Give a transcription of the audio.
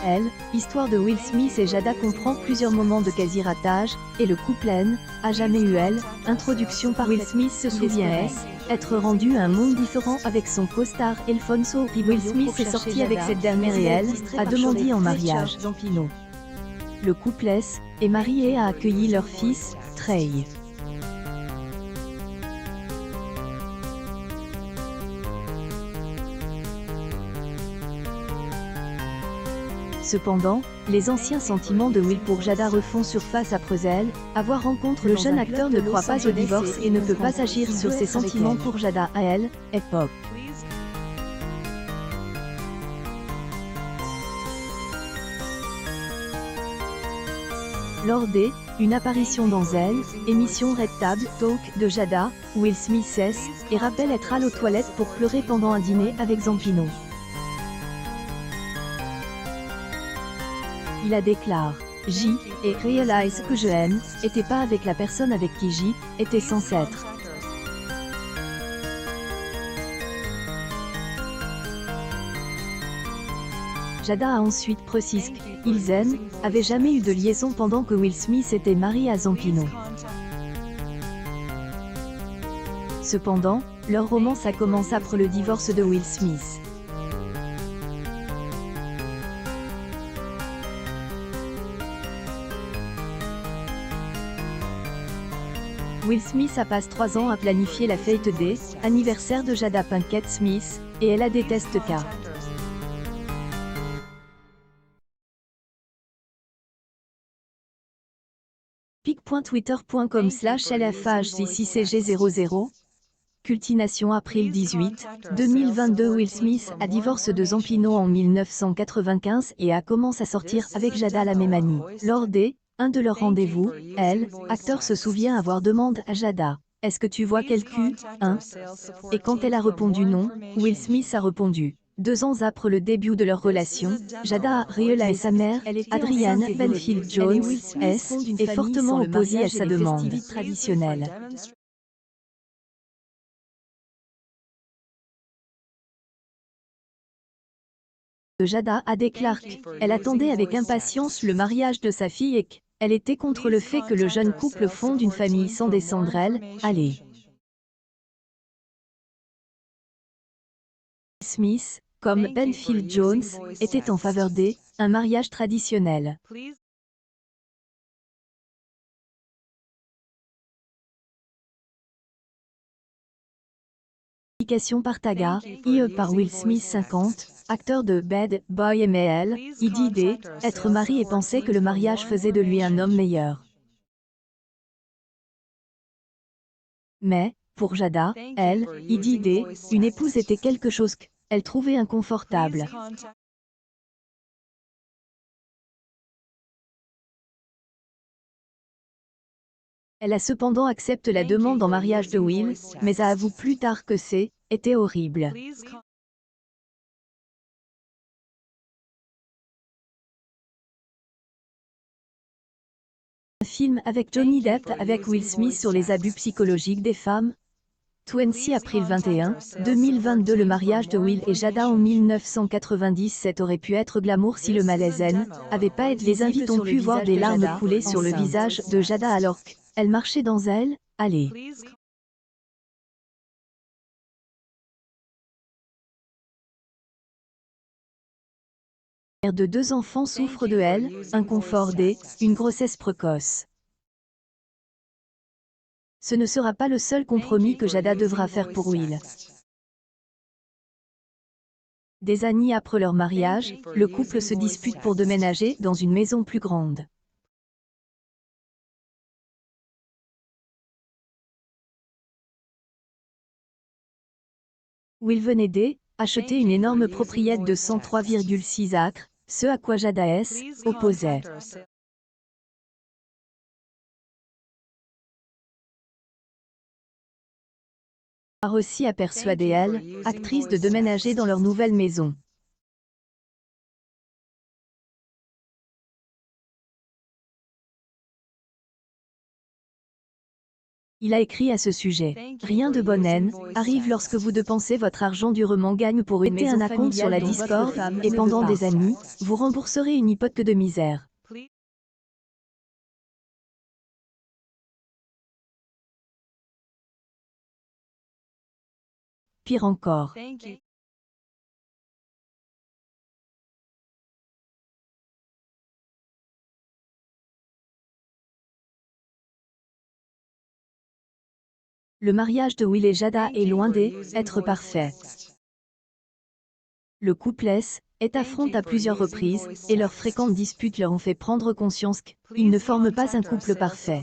Elle, histoire de Will Smith et Jada comprend plusieurs moments de quasi-ratage, et le couple N, a jamais eu elle. Introduction par Will Smith se souvient être rendu à un monde différent avec son co-star Alfonso Ribeiro. Will Smith est sorti avec cette dernière et elle a demandé en mariage. Le couple S est marié et a accueilli leur fils, Trey. Cependant, les anciens sentiments de Will pour Jada refont surface après elle, avoir rencontre le jeune acteur ne croit pas au divorce et ne peut pas agir sur ses sentiments pour Jada à elle, est pop. Lors une apparition dans elle, émission Red Table Talk de Jada, Will Smith cesse et rappelle être allé aux toilettes pour pleurer pendant un dîner avec Zampino. Il a déclaré « J. et réalise que je aime, était pas avec la personne avec qui J. était censé être. » Jada a ensuite précisé qu'ils n'avaient jamais eu de liaison pendant que Will Smith était marié à Zampino. Cependant, leur romance a commencé après le divorce de Will Smith. Will Smith a passé 3 ans à planifier la fête day, anniversaire de Jada Pinkett Smith, et elle a déteste K. pic.twitter.com/lfhcccg00 Cultination April 18, 2022. Will Smith a divorcé de Zampino en 1995 et a commencé à sortir avec Jada la même année. Lors un de leurs rendez-vous, elle, acteur se souvient avoir demandé à Jada « Est-ce que tu vois quel cul, hein ?» Et quand elle a répondu non, Will Smith a répondu. 2 ans après le début de leur relation, Jada et sa mère, Adrienne Benfield Jones, est fortement opposée à sa demande traditionnelle. Jada a déclaré qu'elle attendait avec impatience le mariage de sa fille et qu'elle était contre le fait que le jeune couple fonde une famille sans descendre allez. Smith, comme Benfield Jones, était en faveur un mariage traditionnel. Publication par Taga, par Will Smith 50, acteur de Bad Boy M.A.L., il dit être marié et pensait que le mariage faisait de lui un homme meilleur. Mais, pour Jada, il dit une épouse était quelque chose qu'elle trouvait inconfortable. Elle a cependant accepté la demande en mariage de Will, mais a avoué plus tard que était horrible. Un film avec Johnny Depp avec Will Smith sur les abus psychologiques des femmes. 20 avril 21, 2022. Le mariage de Will et Jada en 1997 aurait pu être glamour si le malaise avait pas été. Les invités ont pu voir des larmes couler sur le visage de Jada alors qu'elle marchait dans elle, allez. Mère de 2 enfants souffre de inconfort une grossesse précoce. Ce ne sera pas le seul compromis que Jada devra faire pour Will. Des années après leur mariage, le couple se dispute pour déménager dans une maison plus grande. Will venait d'acheter une énorme propriété de 103,6 acres, ce à quoi Jada opposait. A réussi à persuader actrice de déménager dans leur nouvelle maison. Il a écrit à ce sujet. Rien de bonne haine arrive lorsque vous dépensez votre argent durement gagne pour une maison un acompte sur la Discord, et pendant des années, vous rembourserez une hypothèque de misère. Pire encore. Le mariage de Will et Jada est loin d'être parfait. Le couple est affronté à plusieurs reprises, et leurs fréquentes disputes leur ont fait prendre conscience qu'ils ne forment pas un couple parfait.